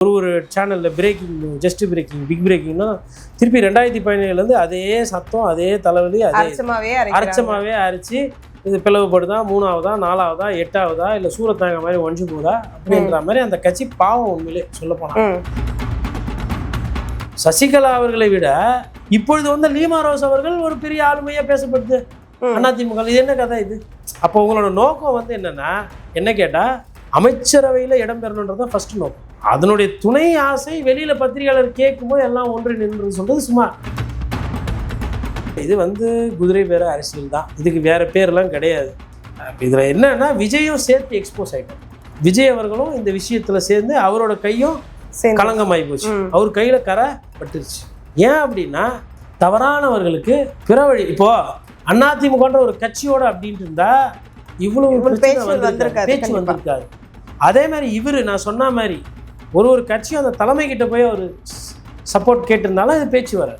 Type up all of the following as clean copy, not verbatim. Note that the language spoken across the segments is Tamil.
ஒரு சேனலில் பிரேக்கிங் ஜஸ்ட் பிரேக்கிங் பிக் பிரேக்கிங்னா திருப்பி 2017 அதே சத்தம் அதே தலைவலி அதே அரைச்சமாகவே அரைச்சி இது பிளவுபடுதா 3ஆவதா 4ஆவதா 8ஆவதா இல்லை சூரத்தாங்க மாதிரி ஒன்று போதா அப்படின்ற மாதிரி அந்த கட்சி பாவம் உண்மையிலே சொல்லப்போனால் சசிகலா அவர்களை விட இப்பொழுது லீமா ரோஸ் அவர்கள் ஒரு பெரிய ஆளுமையாக பேசப்படுது அதிமுக. இது என்ன கதை இது? அப்போ உங்களோட நோக்கம் என்னன்னா என்ன கேட்டால் அமைச்சரவையில் இடம்பெறணுன்றது தான் ஃபர்ஸ்ட் நோக்கம். அதனுடைய துணை ஆசை வெளியில் பத்திரிகையாளர் கேட்கும்போது எல்லாம் ஒன்று நின்று சொல்கிறது சும்மா. இது குதிரை பேர அரசியல் தான், இதுக்கு வேறு பேர்லாம் கிடையாது. இதில் என்னன்னா விஜயும் சேர்த்து எக்ஸ்போஸ் ஆகிட்டார். விஜய் அவர்களும் இந்த விஷயத்தில் சேர்ந்து அவரோட கையும் களங்கமாகி போச்சு, அவர் கையில் கரை பட்டுருச்சு. ஏன் அப்படின்னா தவறானவர்களுக்கு பிறவழி. இப்போது அதிமுகன்ற ஒரு கட்சியோட அப்படின்ட்டு இருந்தால் இவ்வளவு பேச்சு வந்திருக்காது. அதே மாதிரி இவர் நான் சொன்ன மாதிரி ஒரு கட்சியும் அந்த தலைமை கிட்ட போய் அவர் சப்போர்ட் கேட்டிருந்தாலும் இது பேச்சு வர.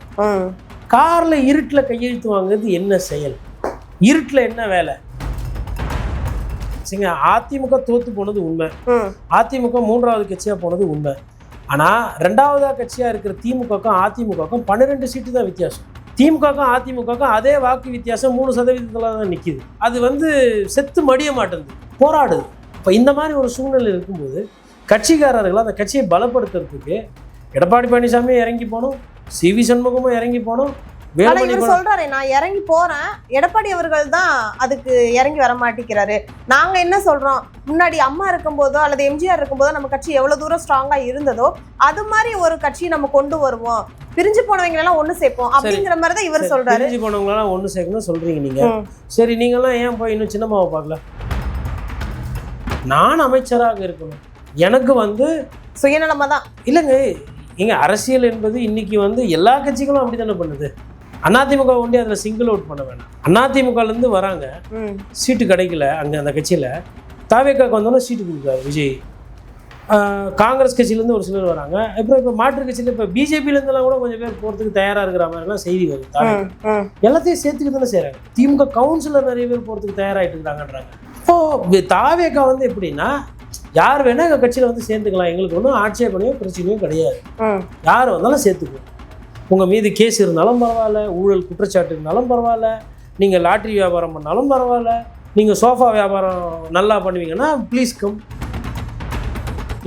கார்ல இருட்டில் கையெழுத்து வாங்குறது என்ன செயல்? இருட்டில் என்ன வேலை? சரிங்க, அதிமுக தோத்து போனது உண்மை, அதிமுக 3வது கட்சியாக போனது உண்மை. ஆனால் 2வது கட்சியாக இருக்கிற திமுகக்கும் அதிமுகக்கும் 12 சீட்டு தான் வித்தியாசம். திமுகக்கும் அதிமுகக்கும் அதே வாக்கு வித்தியாசம் 3% தான் நிற்கிது. அது செத்து மடிய மாட்டேங்குது, போராடுது. இப்போ இந்த மாதிரி ஒரு சூழ்நிலை இருக்கும்போது கட்சிக்காரர்கள் அந்த கட்சியை பலப்படுத்துறதுக்கு எடப்பாடி பழனிசாமி இறங்கி போகணும், சிவி சண்முகமும் இறங்கி போகணும். சொல்றாரு நான் இறங்கி போறேன், எடப்பாடி அவர்கள் தான் அதுக்கு இறங்கி வர மாட்டேங்கிறாரு. நாங்க என்ன சொல்றோம், முன்னாடி அம்மா இருக்கும்போதோ அல்லது எம்ஜிஆர் இருக்கும்போதோ நம்ம கட்சி எவ்வளவு தூரம் ஸ்ட்ராங்கா இருந்ததோ அது மாதிரி ஒரு கட்சியை நம்ம கொண்டு வருவோம், பிரிஞ்சு போனவங்க எல்லாம் ஒண்ணு சேர்ப்போம் அப்படிங்கிற மாதிரி தான் இவர் சொல்றாரு. பிரிஞ்சு போனவங்க எல்லாம் ஒண்ணு சேர்க்கணும் சொல்றீங்க நீங்க. சரி, நீங்க எல்லாம் ஏன் போய் இன்னும் சின்னமாவை பார்க்கல? நான் அமைச்சராக இருக்கணும், எனக்கு சுயநலமா தான் இல்லைங்க. இங்கே அரசியல் என்பது இன்னைக்கு எல்லா கட்சிகளும் அப்படி தானே பண்ணுது. அதிமுக ஒண்டி அதில் சிங்கிள் அவுட் பண்ண வேணாம். அதிமுகலேருந்து வராங்க, சீட்டு கிடைக்கல அங்கே அந்த கட்சியில். தாவேக்காக்கு வந்தோன்னா சீட்டு கொடுக்குறாரு விஜய். காங்கிரஸ் கட்சியிலேருந்து ஒரு சிலர் வராங்க. இப்போ மாற்று கட்சியில் இப்போ பிஜேபியிலேருந்துலாம் கூட கொஞ்சம் பேர் போகிறதுக்கு தயாராக இருக்கிற மாதிரிலாம் செய்தி வருது. எல்லாத்தையும் சேர்த்துக்கு தானே செய்கிறாங்க. திமுக கவுன்சிலர் நிறைய பேர் போகிறதுக்கு தயாராகிட்டு இருக்காங்கன்றாங்க. இப்போது தாவேக்கா எப்படின்னா யார் வேணால் எங்கள் கட்சியில் சேர்ந்துக்கலாம், எங்களுக்கு ஒன்றும் ஆட்சேபனையோ பிரச்சனையும் கிடையாது, யார் வந்தாலும் சேர்த்துக்குவோம். உங்கள் மீது கேஸ் இருந்தாலும் பரவாயில்ல, ஊழல் குற்றச்சாட்டு இருந்தாலும் பரவாயில்ல, நீங்கள் லாட்ரி வியாபாரம் பண்ணாலும் பரவாயில்ல, நீங்கள் சோஃபா வியாபாரம் நல்லா பண்ணுவீங்கன்னா ப்ளீஸ் கம்.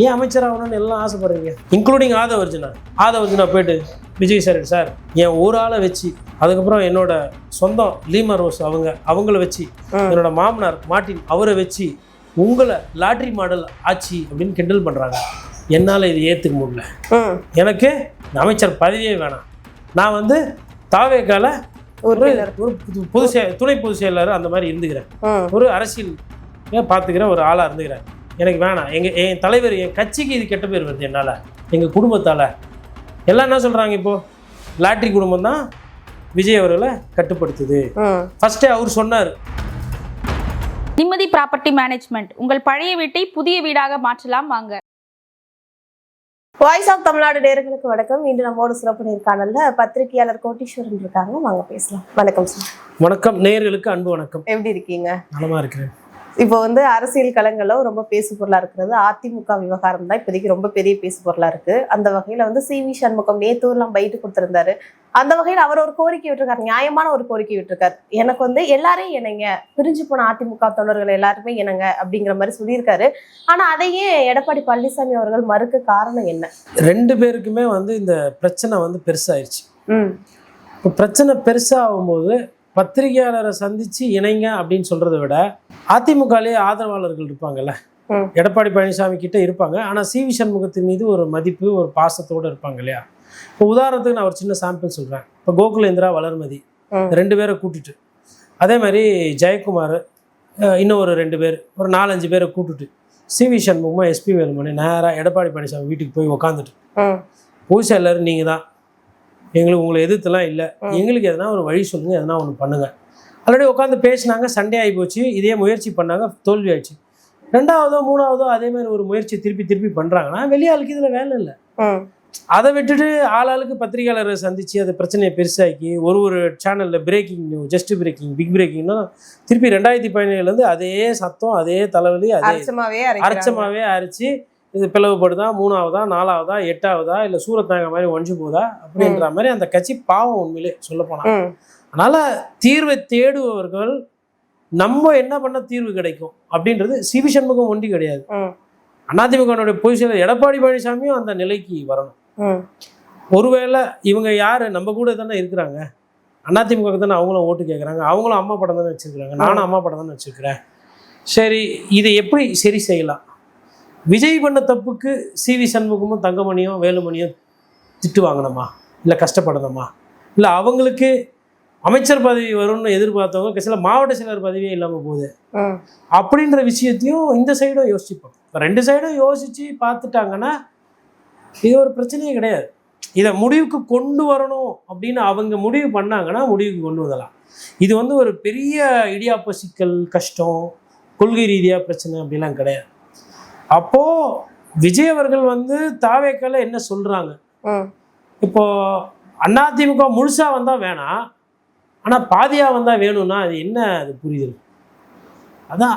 ஏன் அமைச்சர் ஆகணும்னு எல்லாம் ஆசைப்படுறீங்க, இன்க்ளூடிங் ஆதவர்ஜுனா போய்ட்டு விஜய் சார் என் ஒரு ஆளை வச்சு, அதுக்கப்புறம் என்னோட சொந்தம் லீமா ரோஸ் அவங்கள வச்சு, என்னோட மாமனார் மார்ட்டின் அவரை வச்சு உங்களை லாட்ரி மாடல் ஆச்சு அப்படின்னு கிண்டல் பண்ணுறாங்க. என்னால் இது ஏற்றுக்க முடியல. எனக்கு அமைச்சர் பதவியே வேணாம். நான் தாவேக்கால ஒரு துணை பொதுச் செயலாளர் அந்த மாதிரி இருந்துக்கிறேன், ஒரு அரசியல் பார்த்துக்கிற ஒரு ஆளாக இருந்துக்கிறேன், எனக்கு வேணாம். என் தலைவர் என் கட்சிக்கு இது கெட்ட பேர் வருது என்னால், எங்கள் குடும்பத்தால். எல்லாம் என்ன சொல்கிறாங்க, இப்போது லாட்ரி குடும்பம் தான் விஜய் அவர்களை கட்டுப்படுத்துது. ஃபர்ஸ்டே அவர் சொன்னார், நிம்மதி ப்ராப்பர்ட்டி மேனேஜ்மெண்ட், உங்கள் பழைய வீட்டை புதிய வீடாக மாற்றலாம் வாங்க. வாய்ஸ் ஆஃப் தமிழ்நாடு நேயர்களுக்கு வணக்கம். இன்று நம்மோடு சிறப்பு நேர்காணல்ல பத்திரிகையாளர் கோட்டீஸ்வரன் இருக்காங்க, வாங்க பேசலாம். வணக்கம் சார். வணக்கம். நேயர்களுக்கு அன்பு வணக்கம். எப்படி இருக்கீங்க? நலமா இருக்கிறேன். இப்போ அரசியல் களங்கள்ல ரொம்ப பேசு பொருளா இருக்கிறது அதிமுக விவகாரம் தான் இப்போதைக்கு ரொம்ப பெரிய பேசு பொருளா இருக்கு. அந்த வகையில சிவி சண்முகம் நேத்தூர்லாம் பயிட்டு கொடுத்திருந்தாரு. அந்த வகையில் அவர் ஒரு கோரிக்கை விட்டுருக்காரு, நியாயமான ஒரு கோரிக்கை விட்டுருக்காரு. எனக்கு எல்லாரையும் இணைங்க, பிரிஞ்சு போன அதிமுக தொண்டர்கள் எல்லாருமே இணங்க அப்படிங்கிற மாதிரி சொல்லியிருக்காரு. ஆனா அதையே எடப்பாடி பழனிசாமி அவர்கள் மறுக்க காரணம் என்ன? 2 பேருக்குமே இந்த பிரச்சனை பெருசாயிருச்சு. இப்போ பிரச்சனை பெருசாகும் போது பத்திரிகையாளரை சந்திச்சு இணைங்க அப்படின்னு சொல்றதை விட அதிமுகலேயே ஆதரவாளர்கள் இருப்பாங்கல்ல, எடப்பாடி பழனிசாமி கிட்ட இருப்பாங்க, ஆனால் சிவி சண்முகத்தின் மீது ஒரு மதிப்பு ஒரு பாசத்தோடு இருப்பாங்க இல்லையா. இப்போ உதாரணத்துக்கு நான் ஒரு சின்ன சாம்பிள் சொல்கிறேன். இப்போ கோகுலேந்திரா வளர்மதி 2 பேரை கூட்டிட்டு, அதே மாதிரி ஜெயக்குமார் இன்னும் ஒரு 2 பேர், ஒரு 4-5 பேரை கூட்டுட்டு சிவி சண்முகமாக எஸ்பி வேலுமணி நேராக எடப்பாடி பழனிசாமி வீட்டுக்கு போய் உக்காந்துட்டு, புதுசாக எல்லோரும் நீங்கள் தான், எங்களுக்கு உங்களை எதிர்த்துலாம் இல்லை, எங்களுக்கு எதனா ஒரு வழி சொல்லுங்கள், எதனா ஒன்று பண்ணுங்கள். ஆல்ரெடி உட்காந்து பேசினாங்க, சண்டே ஆகி போச்சு, இதே முயற்சி பண்ணாங்க, தோல்வி ஆயிடுச்சு. 2ஆவதோ 3ஆவதோ அதே மாதிரி ஒரு முயற்சி திருப்பி பண்ணுறாங்கன்னா வெளியாளுக்கு இதில் வேலை இல்லை. அதை விட்டுட்டு ஆளாளுக்கு பத்திரிகையாளரை சந்தித்து அந்த பிரச்சனையை பெருசாக்கி ஒரு சேனலில் பிரேக்கிங் ஜஸ்ட் பிரேக்கிங் பிக் பிரேக்கிங்னா திருப்பி 2017 அதே சத்தம் அதே தலைவலி அதே அரைச்சமாகவே அரைச்சி இது பிளவுபடுதா, 3ஆவதா, 4ஆவதா, 8ஆவதா, இல்லை சூரத்தாங்க மாதிரி ஒழிஞ்சு போதா அப்படின்ற மாதிரி அந்த கட்சி பாவம் உண்மையிலே சொல்லப்போனா. அதனால தீர்வை தேடுபவர்கள் நம்ம என்ன பண்ண தீர்வு கிடைக்கும் அப்படின்றது சிவி சண்முகம் ஒண்டி கிடையாது. அதிமுகனுடைய பொதுச்செயலர் எடப்பாடி பழனிசாமியும் அந்த நிலைக்கு வரணும். ஒருவேளை இவங்க யாரு நம்ம கூட தானே இருக்கிறாங்க, அதிமுக தானே அவங்களும் ஓட்டு கேட்குறாங்க, அவங்களும் அம்மா படம் தானே வச்சிருக்கிறாங்க, நானும் அம்மா படம் தானே வச்சிருக்கிறேன். சரி, இதை எப்படி சரி செய்யலாம்? விஜய் பண்ண தப்புக்கு சிவி சண்முகமும் தங்கமணியும் வேலுமணியும் திட்டு வாங்கணுமா, இல்லை கஷ்டப்படணுமா, இல்லை அவங்களுக்கு அமைச்சர் பதவி வரும்னு எதிர்பார்த்தவங்க சில மாவட்ட செயலர் பதவியே இல்லாமல் போகுது அப்படின்ற விஷயத்தையும் இந்த சைடும் யோசிச்சுப்போம். 2 சைடும் யோசிச்சு பார்த்துட்டாங்கன்னா இது ஒரு பிரச்சனையே கிடையாது. இதை முடிவுக்கு கொண்டு வரணும் அப்படின்னு அவங்க முடிவு பண்ணாங்கன்னா முடிவுக்கு கொண்டு வரலாம். இது ஒரு பெரிய இடியாப்ப சிக்கல், கஷ்டம், கொள்கை ரீதியாக பிரச்சனை அப்படிலாம் கிடையாது. அப்போ விஜய் அவர்கள் தாவேக்கால என்ன சொல்றாங்க, இப்போ அதிமுக முழுசா வந்தா வேணாம், ஆனா பாதியா வந்தா வேணும்னா அது என்ன, அது புரியுது. அதான்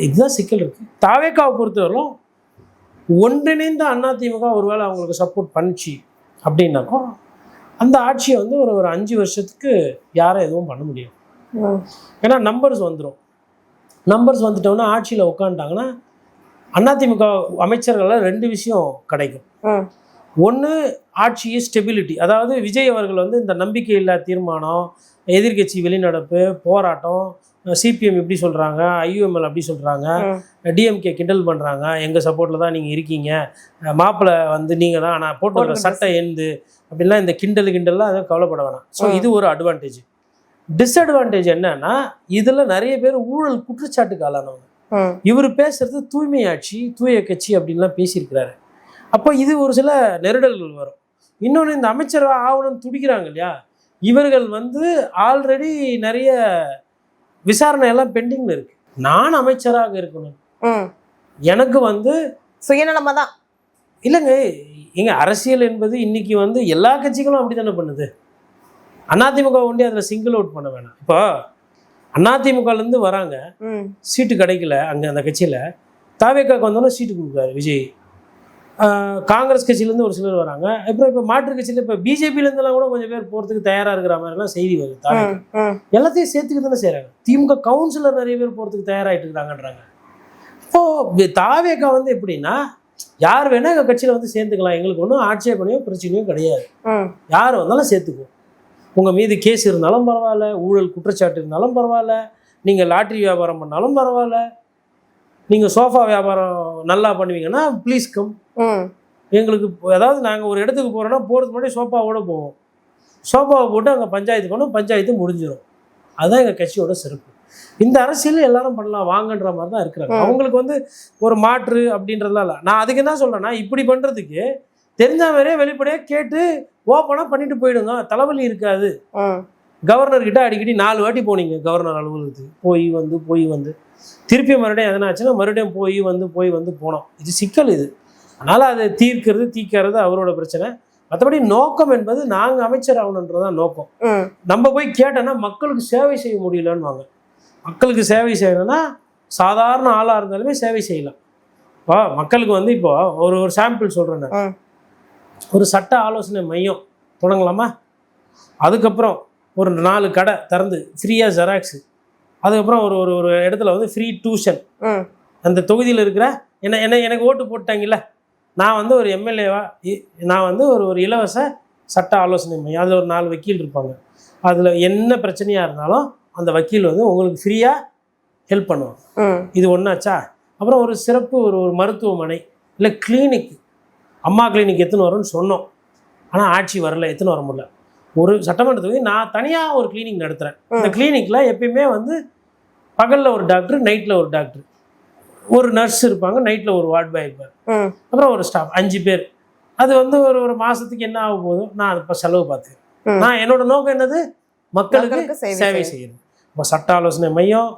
இதுதான் சிக்கல் இருக்கு. தாவேக்காவை பொறுத்தவரைக்கும் ஒன்றிணைந்த அதிமுக ஒருவேளை அவங்களுக்கு சப்போர்ட் பண்ணிச்சு அப்படின்னாக்கோ அந்த ஆட்சியை ஒரு 5 வருஷத்துக்கு யாரும் எதுவும் பண்ண முடியும். ஏன்னா நம்பர்ஸ் வந்துடும். நம்பர்ஸ் வந்துட்டோம்னா ஆட்சியில் உட்காந்துட்டாங்கன்னா அதிமுக அமைச்சர்கள் 2 விஷயம் கிடைக்கும். ஒன்று, ஆட்சியே ஸ்டெபிலிட்டி. அதாவது விஜய் அவர்கள் இந்த நம்பிக்கையில்லா தீர்மானம், எதிர்கட்சி வெளிநடப்பு, போராட்டம், சிபிஎம் இப்படி சொல்கிறாங்க, ஐயுஎம்எல் அப்படி சொல்கிறாங்க, டிஎம்கே கிண்டல் பண்ணுறாங்க, எங்கள் சப்போர்ட்டில் தான் நீங்கள் இருக்கீங்க, மாப்பிள்ளை நீங்கள் தான், நான் போட்டு வர சட்டை எந்து அப்படின்லாம் இந்த கிண்டல்லாம் அதை கவலைப்பட வேணாம். ஸோ இது ஒரு அட்வான்டேஜ். டிஸ்அட்வான்டேஜ் என்னன்னா, இதில் நிறைய பேர் ஊழல் குற்றச்சாட்டுக்கு ஆளானவங்க. இவர் பேசுறது தூய்மை ஆட்சி, தூய கட்சி அப்படின்லாம் பேசியிருக்கிறாரு. அப்போ இது ஒரு சில நெருடல்கள் வரும். இன்னொன்று, இந்த அமைச்சர் ஆகணும்னு துடிக்கிறாங்க இல்லையா, இவர்கள் ஆல்ரெடி நிறைய விசாரணை எல்லாம் பெண்டிங்ல இருக்கு. நான் அமைச்சராக இருக்கணும், எனக்கு சுயநலமா தான் இல்லைங்க. எங்க அரசியல் என்பது இன்னைக்கு எல்லா கட்சிகளும் அப்படி தானே பண்ணுது. அதிமுக ஒண்டி அதில் சிங்கிள் அவுட் பண்ண வேணாம். இப்போ அதிமுகலேருந்து வராங்க, சீட்டு கிடைக்கல அங்கே அந்த கட்சியில், தாவேக்காக்கு வந்தோன்னா சீட்டு கொடுக்குறாரு விஜய். காங்கிரஸ் கட்சியிலேருந்து ஒரு சிலர் வராங்க, அப்புறம் இப்போ மாற்று கட்சியில் இப்போ பிஜேபியிலேருந்துலாம் கூட கொஞ்சம் பேர் போகிறதுக்கு தயாராக இருக்கிற மாதிரிலாம் செய்தி வருது. தாவேக்கா எல்லாத்தையும் சேர்த்துக்கு தானே செய்கிறாங்க. திமுக கவுன்சிலர் நிறைய பேர் போகிறதுக்கு தயாராகிட்டு இருக்கிறாங்கன்றாங்க. இப்போது தாவேக்கா எப்படின்னா, யார் வேணால் எங்கள் கட்சியில் சேர்த்துக்கலாம், எங்களுக்கு ஒன்றும் ஆட்சேபனையோ பிரச்சனையோ கிடையாது, யார் வந்தாலும் சேர்த்துக்குவோம், உங்கள் மீது கேஸ் இருந்தாலும் பரவாயில்ல, ஊழல் குற்றச்சாட்டு இருந்தாலும் பரவாயில்ல, நீங்கள் லாட்ரி வியாபாரம் பண்ணாலும் பரவாயில்ல, நீங்கள் சோஃபா வியாபாரம் நல்லா பண்ணுவீங்கன்னா ப்ளீஸ் கம். எங்களுக்கு அதாவது நாங்கள் ஒரு இடத்துக்கு போகிறோன்னா போகிறதுக்கு முன்னாடி சோஃபாவோட போவோம், சோஃபாவை போட்டு அங்கே பஞ்சாயத்து பண்ணோம், பஞ்சாயத்து முடிஞ்சிடும். அதுதான் எங்கள் கட்சியோட சிறப்பு. இந்த அரசியல் எல்லாரும் பண்ணலாம் வாங்கன்ற மாதிரி தான் இருக்கிறாங்க. அவங்களுக்கு ஒரு மாற்று அப்படின்றதுலாம் இல்லை. நான் அதுக்கு என்ன சொல்கிறேன்னா, இப்படி பண்ணுறதுக்கு தெரிஞ்ச மாதிரியே வெளிப்படையாக கேட்டு ஓப்பனாக பண்ணிட்டு போயிடுங்க, தலைவலி இருக்காது. கவர்னர்கிட்ட அடிக்கடி 4 வாட்டி போனீங்க கவர்னர் அலுவலகத்துக்கு, போய் வந்து திருப்பி மறுபடியும் எதனாச்சுன்னா மறுபடியும் போய் வந்து போனோம். இது சிக்கல். இது அதனால் அதை தீர்க்கிறது அவரோட பிரச்சனை. மற்றபடி நோக்கம் என்பது நாங்கள் அமைச்சர் ஆகணுன்றதான் நோக்கம். நம்ம போய் கேட்டோன்னா மக்களுக்கு சேவை செய்ய முடியலன்னு வாங்க. மக்களுக்கு சேவை செய்யணும்னா சாதாரண ஆளாக இருந்தாலுமே சேவை செய்யலாம். இப்போ மக்களுக்கு இப்போ ஒரு சாம்பிள் சொல்கிறேன் நான். ஒரு சட்ட ஆலோசனை மையம் தொடங்கலாமா, அதுக்கப்புறம் ஒரு 4 கடை திறந்து ஃப்ரீயாக ஜெராக்ஸு, அதுக்கப்புறம் ஒரு இடத்துல ஃப்ரீ டியூஷன், அந்த தொகுதியில் இருக்கிற எனக்கு ஓட்டு போட்டாங்கல்ல, நான் ஒரு எம்எல்ஏவா, நான் ஒரு இலவச சட்ட ஆலோசனை மையம், அதில் ஒரு 4 வக்கீல் இருப்பாங்க, அதில் என்ன பிரச்சனையாக இருந்தாலும் அந்த வக்கீல் உங்களுக்கு ஃப்ரீயாக ஹெல்ப் பண்ணுவாங்க. இது ஒன்றாச்சா. அப்புறம் ஒரு சிறப்பு ஒரு மருத்துவமனை இல்லை கிளினிக், அம்மா கிளினிக் எத்தனை வரும்னு சொன்னோம், ஆனால் ஆட்சி வரல, எத்தனை வர முடியல. ஒரு சட்டமன்றத்துக்கு நான் தனியாக ஒரு கிளினிக் நடத்துகிறேன். இந்த கிளினிக்கில் எப்பயுமே பகலில் ஒரு டாக்டர், நைட்டில் ஒரு டாக்டர், ஒரு நர்ஸ் இருப்பாங்க, நைட்டில் ஒரு வார்ட் பாய் இருப்பார், அப்புறம் ஒரு ஸ்டாஃப், 5 பேர். அது ஒரு மாதத்துக்கு என்ன ஆக போதும், நான் அதை இப்போ செலவு பார்த்துக்கிறேன். நான் என்னோட நோக்கம் என்னது, மக்களுக்கு சேவை செய்யணும். இப்போ சட்ட ஆலோசனை மையம்,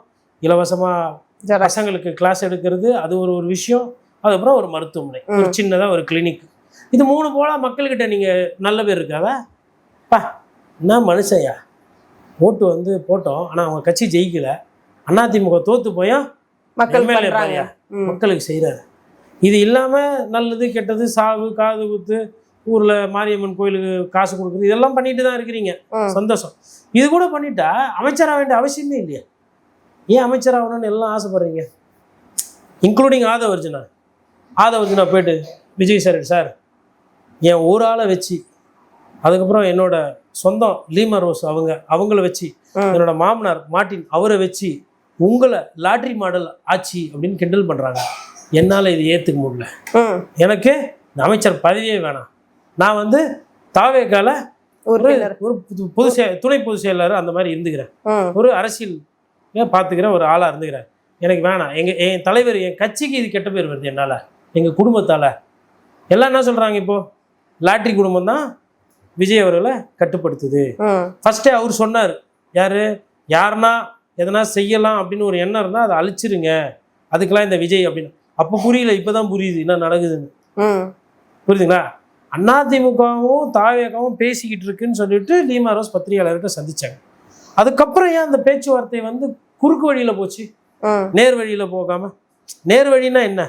இலவசமாக பசங்களுக்கு கிளாஸ் எடுக்கிறது, அது ஒரு விஷயம். அதுக்கப்புறம் ஒரு மருத்துவமனை, ஒரு சின்னதாக ஒரு கிளினிக். இது 3 போல மக்கள்கிட்ட நீங்கள் நல்ல பேர் இருக்காதா? என்ன மனுஷையா, ஓட்டு போட்டோம், ஆனால் அவங்க கட்சி ஜெயிக்கல, அதிமுக தோத்து போயா, மக்களுக்கு செய்கிறாரு. இது இல்லாமல் நல்லது கெட்டது சாவு காது குத்து ஊரில் மாரியம்மன் கோயிலுக்கு காசு கொடுக்குறது இதெல்லாம் பண்ணிட்டு தான் இருக்கிறீங்க, சந்தோஷம். இது கூட பண்ணிட்டா அமைச்சராக வேண்டிய அவசியமே இல்லையா? ஏன் அமைச்சராகணும்னு எல்லாம் ஆசைப்படுறீங்க? இன்க்ளூடிங் ஆதவர்ஜுனா போய்ட்டு விஜய் சார் என் ஒரு ஆளை வச்சு, அதுக்கப்புறம் என்னோட சொந்தம் லீமா ரோஸ் அவங்கள வச்சு, என்னோட மாமனார் மார்ட்டின் அவரை வச்சு உங்களை லாட்ரி மாடல் ஆச்சு அப்படின்னு கிண்டல் பண்ணுறாங்க. என்னால் இது ஏற்றுக்க முடியல. எனக்கு இந்த அமைச்சர் பதவியே வேணாம். நான் வந்து தாவேக்கால ஒரு துணை பொதுச் செயலாளர் அந்த மாதிரி இருந்துக்கிறேன், ஒரு அரசியல் பார்த்துக்கிற ஒரு ஆளாக இருந்துக்கிறேன். எனக்கு வேணாம். என் தலைவர், என் கட்சிக்கு இது கெட்ட பேர் வருது என்னால், எங்கள் குடும்பத்தால். எல்லாம் என்ன சொல்கிறாங்க, இப்போது லாட்ரி குடும்பம் தான் விஜய் அவர்களை கட்டுப்படுத்துது. ஃபஸ்ட்டே அவர் சொன்னார், யாருன்னா எதனா செய்யலாம் அப்படின்னு ஒரு எண்ணம் இருந்தால் அதை அழிச்சிருங்க, அதுக்கெல்லாம் இந்த விஜய் அப்படின்னு. அப்போ புரியல, இப்போ தான் புரியுது என்ன நடக்குதுன்னு. புரியுதுங்களா? அதிமுகவும் தாவேகாவும் பேசிக்கிட்டு இருக்குன்னு சொல்லிட்டு லீமா ரோஸ் பத்திரிகையாளர்கிட்ட சந்திச்சாங்க. அதுக்கப்புறம் ஏன் அந்த பேச்சுவார்த்தை வந்து குறுக்கு வழியில் போச்சு, நேர் வழியில் போகாம? நேர் வழின்னா என்ன?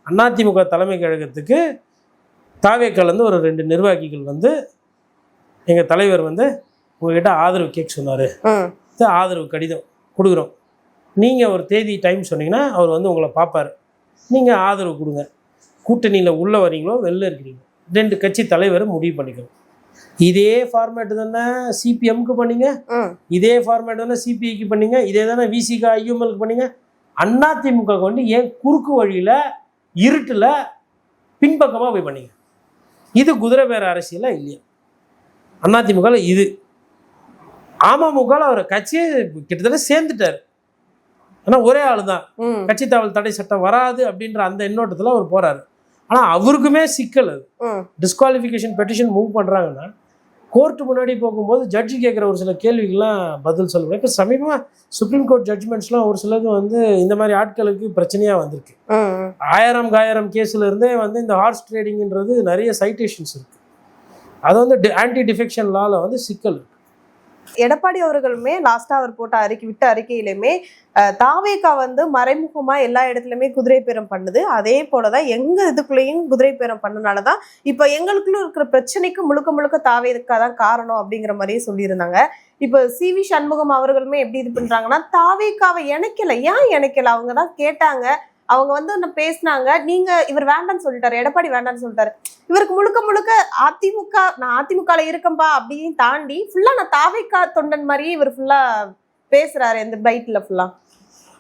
அதிமுக தலைமை கழகத்துக்கு தாவேக்காலேருந்து ஒரு 2 நிர்வாகிகள் வந்து எங்கள் தலைவர் வந்து உங்ககிட்ட ஆதரவு கேட்க சொன்னார், ஆதரவு கடிதம் கொடுக்குறோம், நீங்கள் ஒரு தேதி டைம் சொன்னீங்கன்னா அவர் வந்து உங்களை பார்ப்பார், நீங்கள் ஆதரவு கொடுங்க, கூட்டணியில் உள்ளே வரீங்களோ வெளில இருக்கிறீங்க, 2 கட்சி தலைவரை முடிவு பண்ணிக்கணும். இதே ஃபார்மேட்டு தானே சிபிஎம்க்கு பண்ணீங்க, இதே ஃபார்மேட் தானே சிபிஐக்கு பண்ணீங்க, இதே தானே விசிக ஐஎம்எல்க்கு பண்ணீங்க. அதிமுக வந்து ஏன் குறுக்கு வழியில் இருட்டில் பின்பக்கமாக போய் பண்ணீங்க? இது குதிரை பேர அரசியலாக இல்லையா அதிமுக? இது அமமுக அவரை கட்சியை கிட்டத்தட்ட சேர்ந்துட்டார். ஆனால் ஒரே ஆள் தான், கட்சி தாவல் தடை சட்டம் வராது அப்படின்ற அந்த எண்ணோட்டத்தில் அவர் போறாரு. ஆனால் அவருக்குமே சிக்கல். அது டிஸ்குவாலிஃபிகேஷன் பெட்டிஷன் மூவ் பண்ணுறாங்கன்னா கோர்ட்டு முன்னாடி போகும்போது ஜட்ஜி கேட்குற ஒரு சில கேள்விகள்லாம் பதில் சொல்லுவேன். இப்போ சமீபமாக சுப்ரீம் கோர்ட் ஜட்ஜ்மெண்ட்ஸ்லாம் ஒரு சிலது வந்து இந்த மாதிரி ஆட்களுக்கு பிரச்சனையாக வந்திருக்கு. 1000 கேஸில் இருந்தே வந்து இந்த ஹார்ஸ் ட்ரேடிங்ன்றது நிறைய சைட்டேஷன்ஸ் இருக்குது. அது வந்து ஆன்டி டிஃபெக்ஷன் லாவில் வந்து சிக்கல் இருக்கு. எடப்பாடி அவர்களுமே லாஸ்டா அவர் போட்ட விட்ட அறிக்கையிலுமே தாவேகா வந்து மறைமுகமா எல்லா இடத்துலயுமே குதிரை பேரம் பண்ணுது, அதே போலதான் எங்க இதுக்குள்ளேயும் குதிரை பேரம் பண்ணனாலதான் இப்ப எங்களுக்குள்ள இருக்கிற பிரச்சனைக்கு முழுக்க முழுக்க தாவேகா தான் காரணம் அப்படிங்கிற மாதிரியே சொல்லியிருந்தாங்க. இப்ப சிவி சண்முகம் அவர்களுமே எப்படி இது பண்றாங்கன்னா, தாவேகாவை இணைக்கல. ஏன் இணைக்கல? அவங்கதான் கேட்டாங்க, அவங்க வந்து ஒன்னு பேசினாங்க, நீங்க இவர் வேண்டான்னு சொல்லிட்டாரு, எடப்பாடி வேண்டான்னு சொல்லிட்டாரு. இவருக்கு முழுக்க முழுக்க அதிமுக, நான் அதிமுகல இருக்கம்பா அப்படின்னு தாண்டி ஃபுல்லா நான் தாவேகா தொண்டன் மாதிரியே இவர் ஃபுல்லா பேசுறாரு இந்த பைட்ல ஃபுல்லா.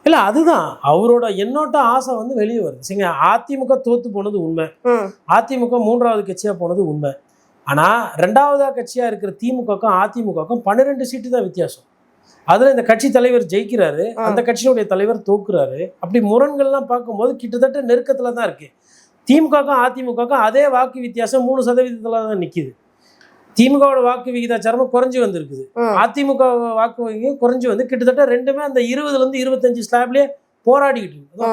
இல்ல, அதுதான் அவரோட எண்ணோட்ட ஆசை வந்து வெளியே வருது. சரிங்க, அதிமுக தோத்து போனது உண்மை, அதிமுக 3வது கட்சியா போனது உண்மை. ஆனா 2வது கட்சியா இருக்கிற திமுகக்கும் அதிமுகக்கும் 12 சீட்டு தான் வித்தியாசம். அதில் இந்த கட்சி தலைவர் ஜெயிக்கிறாரு, அந்த கட்சியினுடைய தலைவர் தோக்குறாரு. அப்படி முரண்கள்லாம் பார்க்கும்போது கிட்டத்தட்ட நெருக்கத்தில் தான் இருக்குது. திமுகக்கும் அதிமுகக்கும் அதே வாக்கு வித்தியாசம் 3% தான் நிற்கிது. திமுகவோட வாக்கு விகிதாச்சாரமும் குறைஞ்சி வந்திருக்குது, அதிமுக வாக்கு விகிதம் குறைஞ்சி வந்து கிட்டத்தட்ட ரெண்டுமே அந்த 20லேருந்து 25 ஸ்லாப்லேயே போராடிக்கிட்டு இருக்கு.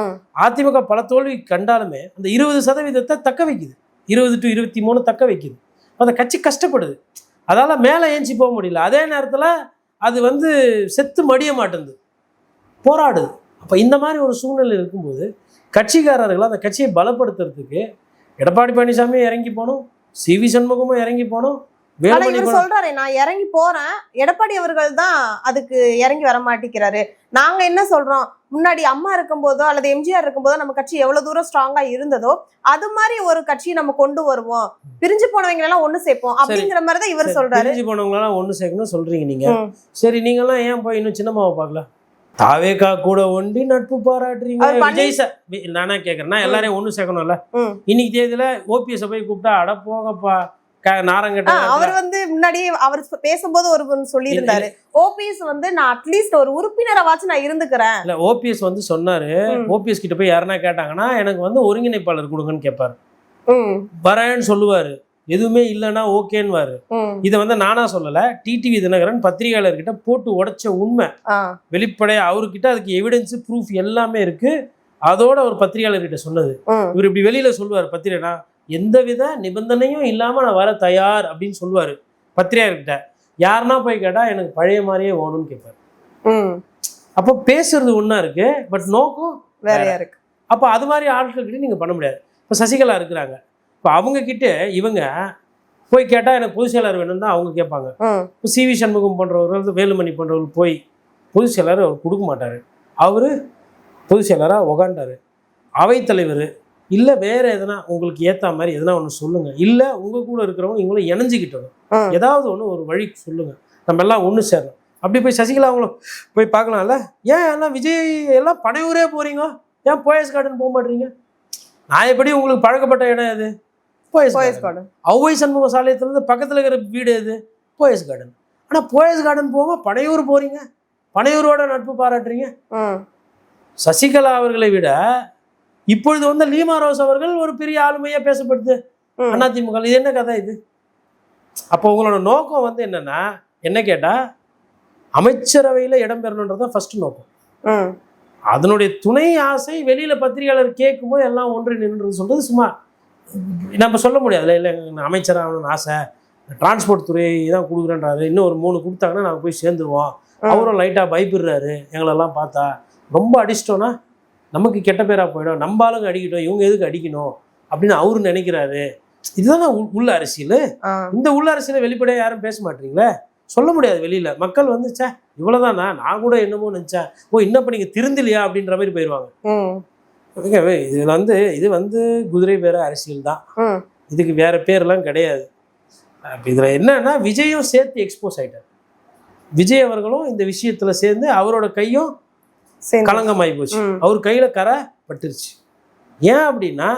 அதிமுக பல தோல்வி கண்டாலுமே அந்த 20% தக்க வைக்குது, 20 to 23 தக்க வைக்குது. அந்த கட்சி கஷ்டப்படுது, அதால் மேலே ஏஞ்சி போக முடியல. அதே நேரத்தில் அது வந்து செத்து மடிய மாட்டேங்குது, போராடுது. அப்போ இந்த மாதிரி ஒரு சூழ்நிலை இருக்கும்போது கட்சிக்காரர்கள் அந்த கட்சியை பலப்படுத்துறதுக்கு எடப்பாடி பழனிசாமி இறங்கி போகணும், சிவி சண்முகமும் இறங்கி போகணும். சொல்றாரு, நான் இறங்கி போறேன், எடப்பாடி அவர்கள் தான் அதுக்கு இறங்கி வர மாட்டேங்கிறாரு. நாங்க என்ன சொல்றோம், முன்னாடி அம்மா இருக்கும் போதோ அல்லது எம்ஜிஆர் இருக்கும் போதோ நம்ம கட்சி எவ்வளவு தூரம் ஸ்ட்ராங்கா இருந்ததோ அது மாதிரி ஒரு கட்சியை நம்ம கொண்டு வருவோம், பிரிஞ்சு போனவங்க எல்லாம் ஒண்ணு சேர்ப்போம் அப்படிங்கிற மாதிரி தான் இவர் சொல்றாரு. பிரிஞ்சு போனவங்க எல்லாம் ஒண்ணு சேர்க்கணும் சொல்றீங்க நீங்க. சரி, நீங்க எல்லாம் ஏன் போய் இன்னும் சின்னமாவை பார்க்கல? தாவேகா கூட ஒண்டி நட்பு பாராட்டுறீங்க. விஜய் சார், நானா கேக்குறேன்னா எல்லாரையும் ஒண்ணு சேர்க்கணும்ல. இன்னைக்கு தேதியில ஓபிஎஸ் போய் கூப்பிட்டா அட போகப்பா நாரங்கட்ட. அவர் வந்து முன்னாடி அவர் பேசும்போது ஒரு சொல்லி இருந்தாரு, ஓபிஎஸ் வந்து நான் அட்லீஸ்ட் ஒரு உறுப்பினராவாச்சும் நான் இருந்துக்கிறேன். இல்ல, ஓபிஎஸ் வந்து சொன்னாரு, ஓபிஎஸ் கிட்ட போய் யாருன்னா கேட்டாங்கன்னா எனக்கு வந்து ஒருங்கிணைப்பாளர் கொடுங்கன்னு கேட்பாரு, வரேன்னு சொல்லுவாரு, எதுவுமே இல்லைன்னா ஓகேன்னு. இதை வந்து நானா சொல்லல, டிடிவி தினகரன் பத்திரிகையாளர்கிட்ட போட்டு உடைச்ச உண்மை, வெளிப்படையா அவர்கிட்ட அதுக்கு எவிடன்ஸ் ப்ரூஃப் எல்லாமே இருக்கு. அதோட ஒரு பத்திரிகையாளர்கிட்ட சொன்னது. இவர் இப்படி வெளியில சொல்லுவார், பத்திரிகைனா எந்தவித நிபந்தனையும் இல்லாம நான் வர தயார் அப்படின்னு சொல்லுவாரு பத்திரிகையாளர்கிட்ட. யாருன்னா போய் கேட்டா எனக்கு பழைய மாதிரியே வேணும்னு கேட்பாரு. அப்போ பேசுறது ஒண்ணா இருக்கு, பட் நோக்கம் வேறையா இருக்கு. அப்போ அது மாதிரி ஆட்கள் கிட்ட நீங்க பண்ண முடியாது. இப்போ சசிகலா இருக்கிறாங்க. இப்போ அவங்க கிட்ட இவங்க போய் கேட்டால் எனக்கு பொதுச் செயலாளர் வேணும்னு தான் அவங்க கேட்பாங்க. இப்போ சிவி சண்முகம் போன்றவர்கள், வேலுமணி போன்றவர்கள் போய் பொதுச் செயலாளர் அவர் கொடுக்க மாட்டார். அவர் பொதுச் செயலாளராக உகாண்டார். அவைத்தலைவர் இல்லை வேறு எதனா உங்களுக்கு ஏற்ற மாதிரி எதனா ஒன்று சொல்லுங்கள், இல்லை உங்கள் கூட இருக்கிறவங்க இவங்களும் இணைஞ்சிக்கிட்டணும், ஏதாவது ஒன்று ஒரு வழி சொல்லுங்கள், நம்ம எல்லாம் ஒன்று சேரணும். அப்படி போய் சசிகலா அவங்கள போய் பார்க்கலாம்ல. ஏன் எல்லாம் விஜய் எல்லாம் பனையூரே போகிறீங்க, ஏன் போயஸ் கார்டன் போக மாட்டீங்க? நான் எப்படி உங்களுக்கு பழக்கப்பட்ட இடம் எது? போயஸ் கார்டன். ஔவை சண்முக சாலையத்துலேருந்து பக்கத்தில் இருக்கிற வீடு எது? போயஸ் கார்டன். ஆனால் போயஸ் கார்டன் போகாமல் பனையூர் போகிறீங்க, பனையூரோட நட்பு பாராட்டுறீங்க. சசிகலா அவர்களை விட இப்பொழுது வந்து லீமா ரோஸ் அவர்கள் ஒரு பெரிய ஆளுமையாக பேசப்படுது அதிமுக. இது என்ன கதை இது? அப்போ உங்களோட நோக்கம் வந்து என்னன்னா, என்ன கேட்டால் அமைச்சரவையில் இடம்பெறணுன்றதான் ஃபர்ஸ்ட் நோக்கம். அதனுடைய துணை ஆசை வெளியில் பத்திரிகையாளர் கேட்கும்போது எல்லாம் ஒன்று நின்று சொல்கிறது சும்மா நம்ம சொல்ல முடியாதுல்ல. இல்லை அமைச்சர் ஆகணும்னு ஆசை, டிரான்ஸ்போர்ட் துறை தான் கொடுக்குறேன்றாரு, இன்னும் ஒரு 3 கொடுத்தாங்கன்னா நாங்கள் போய் சேர்ந்துருவோம். அவரும் லைட்டாக பயப்படுறாரு, எங்களெல்லாம் பார்த்தா ரொம்ப அடிச்சிட்டோன்னா நமக்கு கெட்ட பேராக போயிடும், நம்ம ஆளுங்க அடிக்கட்டும், இவங்க எதுக்கு அடிக்கணும் அப்படின்னு அவரு நினைக்கிறாரு. இதுதான் உள்ள அரசியல். இந்த உள்ள அரசியலை வெளிப்படையாக யாரும் பேச மாட்டீங்களே, சொல்ல முடியாது வெளியில். மக்கள் வந்து சே இவ்வளோதானா, நான் கூட என்னமோ நினச்சேன், ஓ இன்னப்போ நீங்கள் திருந்தலையா அப்படின்ற மாதிரி போயிடுவாங்க. இது வந்து குதிரை பேர அரசியல் தான், இதுக்கு வேற பேர்லாம் கிடையாது. இதில் என்னன்னா விஜயும் சேர்த்து எக்ஸ்போஸ் ஆயிட்டார். விஜய் அவர்களும் இந்த விஷயத்துல சேர்ந்து அவரோட கையும் களங்கமாயி போச்சு, அவர் கையில கரை பட்டுருச்சு. ஏன் அப்படின்னா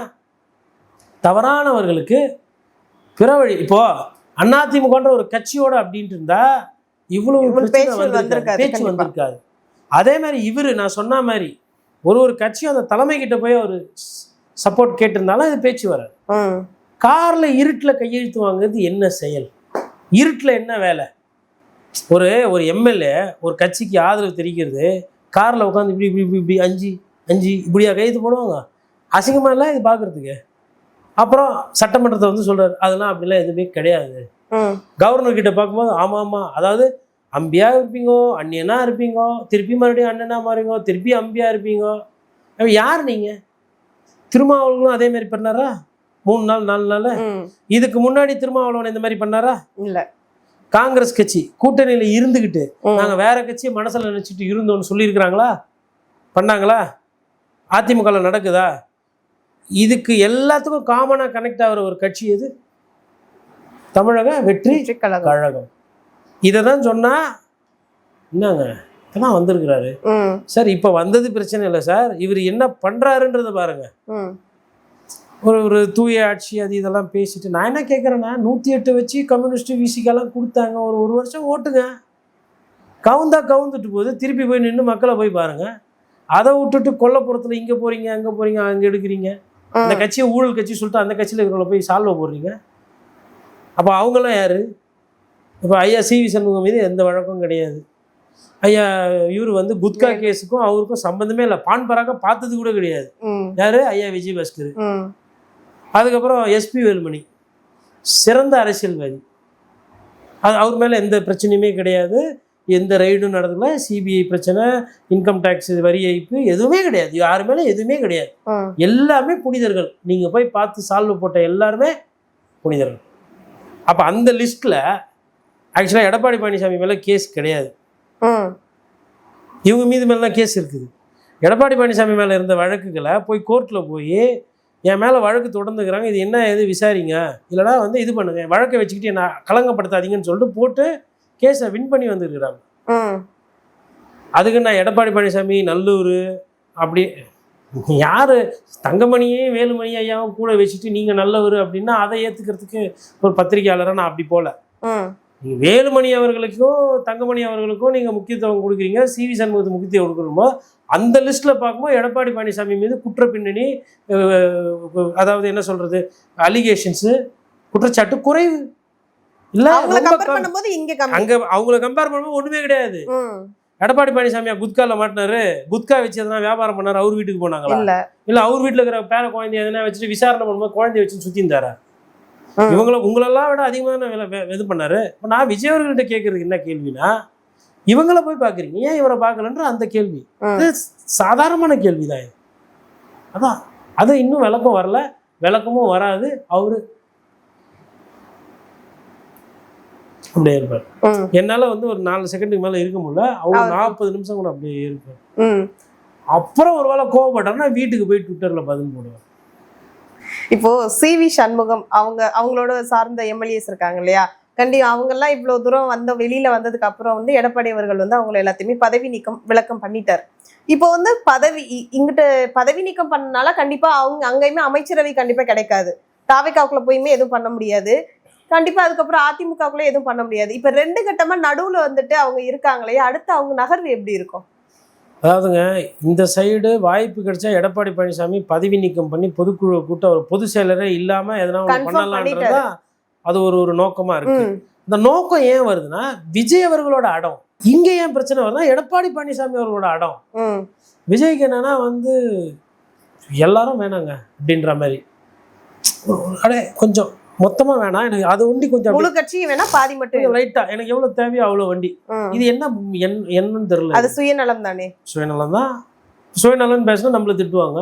தவறானவர்களுக்கு பிற வழி. இப்போ அதிமுகன்ற ஒரு கட்சியோட அப்படின்ட்டு இருந்தா இவ்வளவு பேச்சு வந்திருக்காது. அதே மாதிரி இவரு நான் சொன்ன மாதிரி ஒரு கட்சியும் அந்த தலைமை கிட்ட போய் ஒரு சப்போர்ட் கேட்டிருந்தாலும் அது பேச்சு வராது. கார்ல இருட்டுல கையெழுத்து வாங்குறது என்ன செயல்? இருட்டுல என்ன வேலை? ஒரு எம்எல்ஏ ஒரு கட்சிக்கு ஆதரவு தெரிவிக்கிறது கார்ல உட்காந்து இப்படி இப்படி இப்படி இப்படி அஞ்சு இப்படியா கையெழுத்து போடுவாங்க? அசிங்கமா இல்லை இது பாக்குறதுக்கு? அப்புறம் சட்டமன்றத்தை வந்து சொல்றாரு அதெல்லாம் அப்படிலாம் எதுவுமே கிடையாது. கவர்னர் கிட்ட பார்க்கும்போது ஆமா, அதாவது அம்பியா இருப்பீங்கோ, அண்ணியனா இருப்பீங்கோ, திருப்பி மறுபடியும் அண்ணனா மாறுவீங்கோ, திருப்பி அம்பியா இருப்பீங்கோ. யார் நீங்க? திருமாவளவனும் அதே மாதிரி பண்ணாரா? 3 நாள் 4 நாள். இதுக்கு முன்னாடி திருமாவளவன் இந்த மாதிரி பண்ணாரா? இல்ல. காங்கிரஸ் கட்சி கூட்டணியில இருந்துகிட்டு நாங்க வேற கட்சியை மனசுல நினைச்சிட்டு இருந்தோம்னு சொல்லியிருக்கிறாங்களா? பண்ணாங்களா? அதிமுக நடக்குதா? இதுக்கு எல்லாத்துக்கும் காமனா கனெக்ட் ஆகிற ஒரு கட்சி எது? தமிழக வெற்றி கழகம். இதை தான் சொன்னா என்னங்க இப்பதான் வந்திருக்கிறாரு சார். இப்ப வந்தது பிரச்சனை இல்லை சார், இவர் என்ன பண்றாருன்றத பாருங்க. ஒரு தூய ஆட்சி அது இதெல்லாம் பேசிட்டு நான் என்ன கேட்குறேன்னா 108 வச்சு கம்யூனிஸ்ட் விசிக்கெல்லாம் கொடுத்தாங்க, ஒரு வருஷம் ஓட்டுங்க, கவுந்துட்டு போகுது, திருப்பி போய் நின்று மக்களை போய் பாருங்க. அதை விட்டுட்டு கொல்லப்புறத்தில் இங்கே போறீங்க அங்கே போறீங்க அங்கே எடுக்கிறீங்க. அந்த கட்சியை ஊழல் கட்சி சொல்லிட்டு அந்த கட்சியில் இருக்கிறவங்கள போய் சால்வை போடுறீங்க. அப்போ அவங்களாம் யாரு? இப்போ ஐயா சிவி சண்முகம் மீது எந்த வழக்கம் கிடையாது. ஐயா இவர் வந்து குட்கா கேஸுக்கும் அவருக்கும் சம்பந்தமே இல்லை, பான் பராக பார்த்தது கூட கிடையாது. யாரு? ஐயா விஜயபாஸ்கர். அதுக்கப்புறம் எஸ்பி வேலுமணி சிறந்த அரசியல்வாதி, அவர் மேலே எந்த பிரச்சனையுமே கிடையாது, எந்த ரைடும் நடக்கல, சிபிஐ பிரச்சனை, இன்கம் டேக்ஸ் வரி ஏய்ப்பு எதுவுமே கிடையாது, யாரு மேலே எதுவுமே கிடையாது, எல்லாமே புனிதர்கள். நீங்கள் போய் பார்த்து சால்வ் போட்ட எல்லாருமே புனிதர்கள். அப்போ அந்த லிஸ்ட்டில் ஆக்சுவலாக எடப்பாடி பழனிசாமி மேலே கேஸ் கிடையாது, இவங்க மீது மேலாம் கேஸ் இருக்குது. எடப்பாடி பழனிசாமி மேலே இருந்த வழக்குகளை போய் கோர்ட்டில் போய் என் மேலே வழக்கு தொடர்ந்துக்கிறாங்க, இது என்ன எது விசாரிங்க, இல்லைனா வந்து இது பண்ணுங்க, வழக்கை வச்சுக்கிட்டு என்ன களங்கப்படுத்தாதீங்கன்னு சொல்லிட்டு போட்டு கேஸை வின் பண்ணி வந்துருக்குறாங்க. அதுக்கு நான் எடப்பாடி பழனிசாமி நல்லூர் அப்படி யார் தங்கமணியே வேலுமணி ஐயாவும் கூட வச்சுட்டு நீங்கள் நல்லவர் அப்படின்னா அதை ஏற்றுக்கிறதுக்கு ஒரு பத்திரிகையாளராக நான் அப்படி போகல. நீங்கள் வேலுமணி அவர்களுக்கும் தங்கமணி அவர்களுக்கும் நீங்கள் முக்கியத்துவம் கொடுக்குறீங்க, சிவி சண்முகத்துக்கு முக்கியத்துவம் கொடுக்குறோமோ அந்த லிஸ்ட்டில் பார்க்கும்போது எடப்பாடி பழனிசாமி மீது குற்ற பின்னணி, அதாவது என்ன சொல்கிறது, அலிகேஷன்ஸு, குற்றச்சாட்டு குறைவு இல்லை. அங்கே அவங்கள கம்பேர் பண்ணும்போது ஒன்றுமே கிடையாது. எடப்பாடி பழனிசாமியா குட்கால மாட்டினாரு, குட்கா வச்சு எதனா வியாபாரம் பண்ணாரு, அவர் வீட்டுக்கு போனாங்களா? இல்லை அவர் வீட்டில் இருக்கிற பேர குழந்தைய எதனா வச்சுட்டு விசாரணை பண்ணும்போது குழந்தைய வச்சு சுற்றி இருந்தாரா? உங்களெல்லாம் விட அதிகமான இது பண்ணாரு. இப்போ நான் விஜய் அவர்கள்ட்ட கேட்கறதுக்கு என்ன கேள்வினா, இவங்கள போய் பார்க்குறீங்க, ஏன் இவரை பார்க்கலன்ற அந்த கேள்வி சாதாரணமான கேள்வி தான். அதான் அது இன்னும் விளக்கம் வரல. விளக்கமும் வராது. அவரு அப்படியே இருப்பார். என்னால வந்து ஒரு 4 செகண்டுக்கு மேல இருக்க முடியல. அவரு 40 நிமிஷம் கூட அப்படியே இருப்பார். அப்புறம் ஒரு வேளை கோவப்பட்டாருன்னா வீட்டுக்கு போய் ட்விட்டர்ல பதில் போடுவார். இப்போ CV சண்முகம் அவங்களோட சார்ந்த எம்எல்ஏஸ் இருக்காங்க இல்லையா, கண்டிப்பா அவங்க எல்லாம் இவ்வளவு தூரம் வெளியில வந்ததுக்கு அப்புறம் வந்து எடப்பாடி அவர்கள் வந்து அவங்க எல்லாத்தையுமே பதவி நீக்கம் விளக்கம் பண்ணிட்டார். இப்போ வந்து இங்கிட்ட பதவி நீக்கம் பண்ணனால கண்டிப்பா அவங்க அங்கேயுமே அமைச்சரவை கண்டிப்பா கிடைக்காது. தாவேக்காவுக்குள்ள போயுமே எதுவும் பண்ண முடியாது. கண்டிப்பா அதுக்கப்புறம் அதிமுகவுக்குள்ள எதுவும் பண்ண முடியாது. இப்ப 2 கட்டமா நடுவுல வந்துட்டு அவங்க இருக்காங்களே, அடுத்து அவங்க நகர்வு எப்படி இருக்கும்? அதாவதுங்க, இந்த சைடு வாய்ப்பு கிடைச்சா எடப்பாடி பழனிசாமி பதவி நீக்கம் பண்ணி பொதுக்குழு கூட்ட ஒரு பொதுச் செயலரே இல்லாம எதனா பண்ணலாம்ன்றதா அது ஒரு நோக்கமா இருக்கு. இந்த நோக்கம் ஏன் வருதுன்னா, விஜய் அவர்களோட அடம். இங்க ஏன் பிரச்சனை வருதுன்னா, எடப்பாடி பழனிசாமி அவர்களோட அடம். விஜய்க்கு என்னன்னா வந்து எல்லாரும் வேணாங்க அப்படின்ற மாதிரி, அடே கொஞ்சம் மொத்தமா வேணாம், எனக்கு அது வண்டி கொஞ்சம் முழு கட்சியும் வேணா, பாதி மட்டும் லைட்டா, எனக்கு எவ்வளவு தேவையோ அவ்வளவு வண்டி. இது என்னன்னு தெரியல. அது சுயநலம் தானே. சுயநலம் தான். சுயநலம் பேசினா நம்மள திட்டுவாங்க.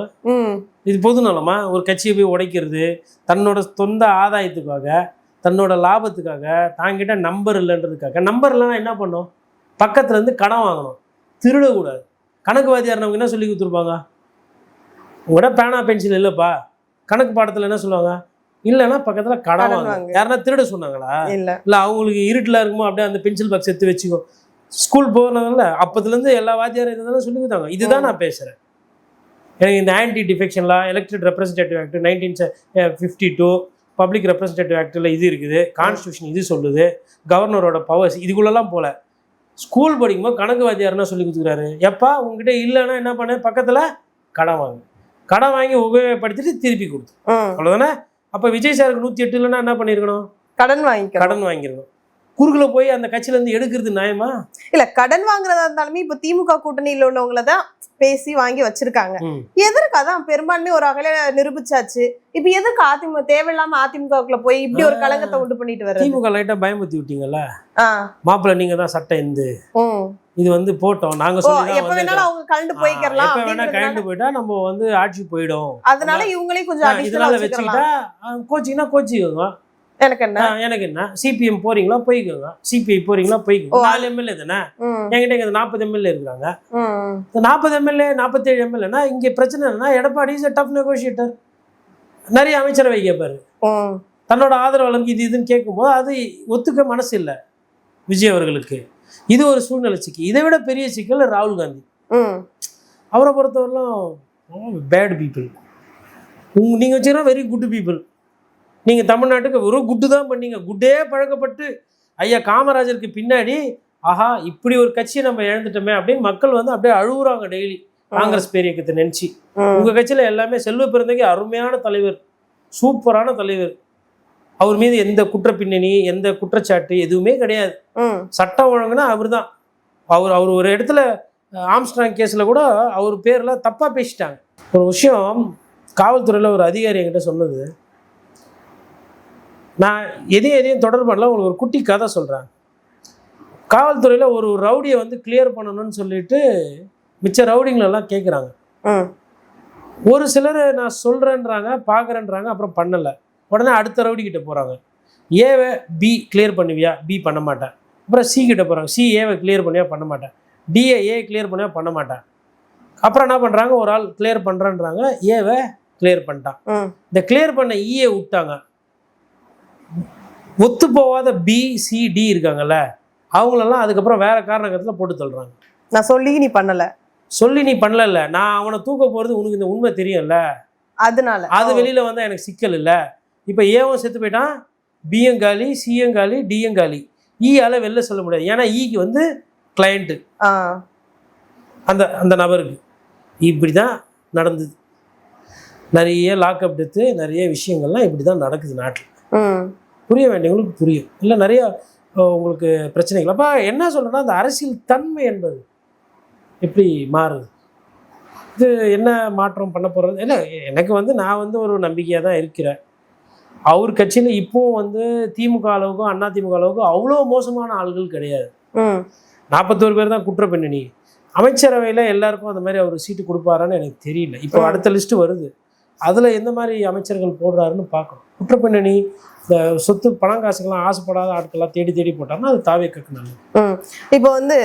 இது பொது நலமா? ஒரு கட்சியை போய் உடைக்கிறது, தன்னோட சொந்த ஆதாயத்துக்காக, தன்னோட லாபத்துக்காக, தாங்கிட்ட நம்பர் இல்லைன்றதுக்காக. நம்பர் இல்லைன்னா என்ன பண்ணும்? பக்கத்துல இருந்து கடன் வாங்கணும், திருடக்கூடாது. கணக்கு வாத்தியார் நமக்கு என்ன சொல்லி கொடுத்துருப்பாங்க? உங்கள்கிட்ட பேனா பென்சில் இல்லைப்பா, கணக்கு பாடத்தில் என்ன சொல்லுவாங்க? இல்லைன்னா பக்கத்தில் கடன் வாங்க. யாருன்னா திருட சொன்னாங்களா? இல்லை அவங்களுக்கு இருட்டில் இருக்குமோ அப்படியே அந்த பென்சில் பாக்ஸ் எடுத்து வச்சுக்கோ. ஸ்கூல் போகிறதுனால அப்போதுலேருந்து எல்லா வாத்தியாரும் இதெல்லாம் சொல்லி கொடுத்தாங்க. இதுதான் நான் பேசுகிறேன். எனக்கு இந்த anti defection law, elected representative act 1952, public representative ஆக்டில் இது இருக்குது, கான்ஸ்டியூஷன் இது சொல்லுது, கவர்னரோட பவர்ஸ், இதுக்குள்ளெல்லாம் போல. ஸ்கூல் படிக்கும்போது கணக்கு வாத்தியார்னா சொல்லி கொடுத்துக்கிறாரு, எப்பா உங்ககிட்ட இல்லைன்னா என்ன பண்ண, பக்கத்தில் கடன் வாங்க, கடன் வாங்கி உபயோகப்படுத்திட்டு திருப்பி கொடுத்து, அவ்வளோதானே. அப்போ விஜய் சாருக்கு 108 இல்லைன்னா என்ன பண்ணியிருக்கணும்? கடன் வாங்கிருக்கணும். குறுக்குல போய் அந்த கட்சியிலேருந்து எடுக்கிறது நியாயமா? இல்லை, கடன் வாங்குறதா இருந்தாலுமே இப்போ திமுக கூட்டணியில் உள்ளவங்கள தான் பேசி வாங்கி வச்சிருக்காங்க. எதற்கு? அதான் பெரும்பான்மை ஒரு வகையில நிரூபிச்சாச்சு. இப்ப எதற்கு அதிமுக தேவையில்லாம அதிமுகக்குள்ள போய் இப்படி ஒரு கலங்கத்தை உண்டு பண்ணிட்டு வர? திமுக லைட்டா பயமுறுத்தி விட்டீங்கல்ல, மாப்பிள்ள நீங்க தான் சட்டம் இருந்து இது வந்து போட்டோம், நாங்க சொல்லி எப்ப வேணாலும் அவங்க கலந்து போய்க்கலாம், எப்ப வேணா கலந்து போயிட்டா நம்ம வந்து ஆட்சி போயிடும். அதனால இவங்களையும் கொஞ்சம் இதனால வச்சுக்கிட்டா கோச்சிங்கன்னா கோச்சிக்கோங்க, எனக்கு என்ன சிபிஎம் போறீங்களா போய்க்கோங்க, சிபிஐ போறீங்களா போய்க்கோங்க. 4 எம்எல்ஏ தானே என்கிட்ட, இங்க 40 எம்எல்ஏ இருக்கிறாங்க. 40 எம்எல்ஏ 47 எம்எல்ஏனா இங்க பிரச்சனை என்னன்னா, எடப்பாடி இஸ் டஃப் நெகோசியேட்டர். நிறைய அமைச்சரவை கேட்பாரு, தன்னோட ஆதரவாளருக்கு இது இதுன்னு கேட்கும்போது அது ஒத்துக்க மனசு இல்லை விஜய் அவர்களுக்கு. இது ஒரு சூழ்நிலை சிக்கி. இதை விட பெரிய சிக்கல் ராகுல் காந்தி. அவரை பொறுத்தவரையிலும் பேட் பீப்புள். நீங்க வச்சுக்கிறா வெரி குட் பீப்புள். நீங்கள் தமிழ்நாட்டுக்கு வெறும் குட்டு தான் பண்ணீங்க. குட்டே பழக்கப்பட்டு ஐயா காமராஜருக்கு பின்னாடி ஆஹா இப்படி ஒரு கட்சியை நம்ம இழந்துட்டோமே அப்படின்னு மக்கள் வந்து அப்படியே அழுகுறாங்க டெய்லி. காங்கிரஸ் பேரியக்கத்தை நினச்சி. உங்கள் கட்சியில் எல்லாமே செல்வ பெருந்தகை அருமையான தலைவர், சூப்பரான தலைவர். அவர் மீது எந்த குற்ற பின்னணி, எந்த குற்றச்சாட்டு எதுவுமே கிடையாது. சட்டம் ஒழுங்குனா அவர் தான். அவர் ஒரு இடத்துல ஆம்ஸ்ட்ராங் கேஸில் கூட அவர் பேரில் தப்பாக பேசிட்டாங்க. ஒரு விஷயம் காவல்துறையில் ஒரு அதிகாரி என்கிட்ட சொன்னது, நான் எதையும் தொடர்பு பண்ணல, உங்களுக்கு ஒரு குட்டி கதை சொல்கிறேன். காவல்துறையில் ஒரு ரவுடியை வந்து கிளியர் பண்ணணும்னு சொல்லிட்டு மிச்ச ரவுடிங்களெல்லாம் கேட்குறாங்க. ஒரு சிலர் நான் சொல்கிறேன்றாங்க, பார்க்குறேன்றாங்க, அப்புறம் பண்ணலை. உடனே அடுத்த ரவுடிக்கிட்ட போகிறாங்க. ஏவை பி கிளியர் பண்ணுவியா? பி பண்ண மாட்டேன். அப்புறம் சி கிட்ட போகிறாங்க. சி ஏவை கிளியர் பண்ணுவியா? பண்ண மாட்டேன். டிஏ ஏ கிளியர் பண்ணுவியா? பண்ண மாட்டேன். அப்புறம் என்ன பண்ணுறாங்க, ஒரு ஆள் கிளியர் பண்ணுறேன்றாங்க, ஏவை கிளியர் பண்ணிட்டான். இந்த கிளியர் பண்ண ஈயை விட்டாங்க. ஒத்து போகாத பி சி டி இருக்காங்கல்ல, அவங்களெல்லாம் அதுக்கப்புறம் வேற காரணத்தில் போட்டு தள்ளுறாங்க. நான் சொல்லி நீ பண்ணல, நான் அவனை தூக்க போகிறது உனக்கு இந்த உண்மை தெரியும்ல, அதனால அது வெளியில வந்தா எனக்கு சிக்கல் இல்லை. இப்போ ஏவும் செத்து போயிட்டான், பியும் காலி, சியும் காலி, டியும் காலி. ஈயால வெளில சொல்ல முடியாது, ஏன்னா ஈக்கு வந்து கிளையண்ட்டு அந்த நபருக்கு. இப்படி தான் நடந்தது. நிறைய லாக்அப் டெத்து, நிறைய விஷயங்கள்லாம் இப்படி தான் நடக்குது நாட்டில். புரிய வேண்டியவங்களுக்கு புரியும், இல்லை நிறைய உங்களுக்கு பிரச்சனைகள். அப்போ என்ன சொல்கிறேன்னா, அந்த அரசியல் தன்மை என்பது எப்படி மாறுது, இது என்ன மாற்றம் பண்ண போகிறது? இல்லை, எனக்கு வந்து நான் வந்து ஒரு நம்பிக்கையாக தான் இருக்கிறேன். அவர் கட்சியில் இப்போவும் வந்து திமுக அளவுக்கும் அண்ணா திமுக அளவுக்கும் அவ்வளோ மோசமான ஆள்கள் கிடையாது. 41 பேர் தான் குற்ற பின்னணி. அமைச்சரவையில் எல்லாருக்கும் அந்த மாதிரி அவர் சீட்டு கொடுப்பாரான்னு எனக்கு தெரியல. இப்போ அடுத்த லிஸ்ட்டு வருது. அதில் எந்த மாதிரி அமைச்சர்கள் போடுறாருன்னு பார்க்கணும். குற்றப்பின்னணி இந்த சொத்து பணம் காசுக்கெல்லாம் ஆசைப்படாத ஆட்கள்லாம் தேடி தேடி போட்டாங்கன்னா அது தாவேக்கு நல்லது. இப்போ வந்து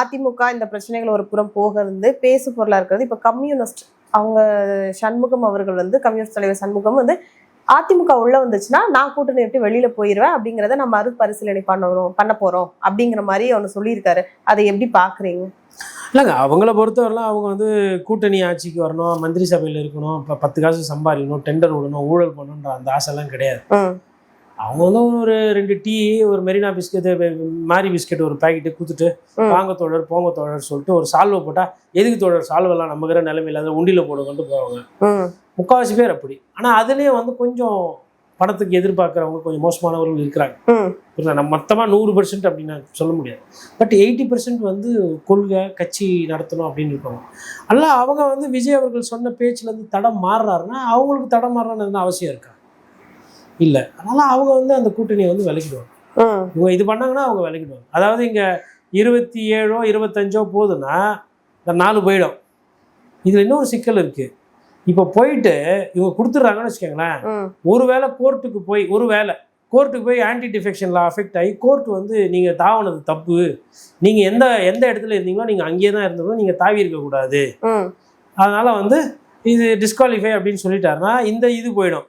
அதிமுக இந்த பிரச்சனைகள் ஒரு புறம் போகிறது பேசு பொருளா இருக்கிறது. இப்போ கம்யூனிஸ்ட் அவங்க சண்முகம் அவர்கள் வந்து கம்யூனிஸ்ட் தலைவர் சண்முகம் வந்து அதிமுக உள்ள வந்துச்சுன்னா நான் கூட்டணி விட்டு வெளியில போயிடுவேன் அப்படிங்கிறத நம்ம மறுபரிசீலனை பண்ண போறோம் அப்படிங்கிற மாதிரி அவனு சொல்லியிருக்காரு. அதை எப்படி பாக்குறீங்க? இல்லைங்க, அவங்கள பொறுத்தவரைலாம் அவங்க வந்து கூட்டணி ஆட்சிக்கு வரணும், மந்திரி சபையில் இருக்கணும், இப்போ 10 காசு சம்பாதிக்கணும், டெண்டர் விடணும், ஊழல் பண்ணணுன்ற அந்த ஆசைலாம் கிடையாது. அவங்க வந்து ஒரு 2 டீ, ஒரு மெரினா பிஸ்கெட்டு, மாரி பிஸ்கெட் ஒரு பாக்கெட்டு கொடுத்துட்டு வாங்க தோழர் போங்க தோழர் சொல்லிட்டு ஒரு சால்வை போட்டால் எதுக்கு தோழர் சால்வெல்லாம் நம்மக்கிற நிலைமையில் அதை உண்டியில் போடுங்கன்ட்டு போவாங்க. முக்கால்வாசி பேர் அப்படி. ஆனால் அதுலேயும் வந்து கொஞ்சம் பணத்துக்கு எதிர்பார்க்குறவங்க கொஞ்சம் மோசமானவர்கள் இருக்கிறாங்க. நம்ம மொத்தமாக 100% அப்படின்னு சொல்ல முடியாது. பட் 80% வந்து கொள்கை கட்சி நடத்தணும் அப்படின்னு இருப்பாங்க. அதனால் அவங்க வந்து விஜய் அவர்கள் சொன்ன பேச்சுலேருந்து தடம் மாறுறாருன்னா அவங்களுக்கு தடம் மாறணும்னு அவசியம் இருக்கா? இல்லை. அதனால் அவங்க வந்து அந்த கூட்டணியை வந்து விலகிடுவாங்க. இவங்க இது பண்ணாங்கன்னா அவங்க விலகிடுவாங்க. அதாவது இங்கே 27ஓ 25ஓ போகுதுன்னா இந்த 4 போயிடும். இதில் இன்னொரு சிக்கல் இருக்குது. இப்போ போயிட்டு இவங்க கொடுத்துட்றாங்கன்னு வச்சுக்கோங்களேன், ஒருவேளை கோர்ட்டுக்கு போய் ஆன்டி டிஃபெக்ஷனில் அஃபெக்ட் ஆகி கோர்ட் வந்து நீங்கள் தாவனது தப்பு, நீங்கள் எந்த இடத்துல இருந்தீங்களோ நீங்கள் அங்கேயே தான் இருந்தீங்களோ நீங்கள் தாவி இருக்கக்கூடாது, அதனால் வந்து இது டிஸ்குவாலிஃபை அப்படின்னு சொல்லிட்டாருன்னா இந்த இது போயிடும்.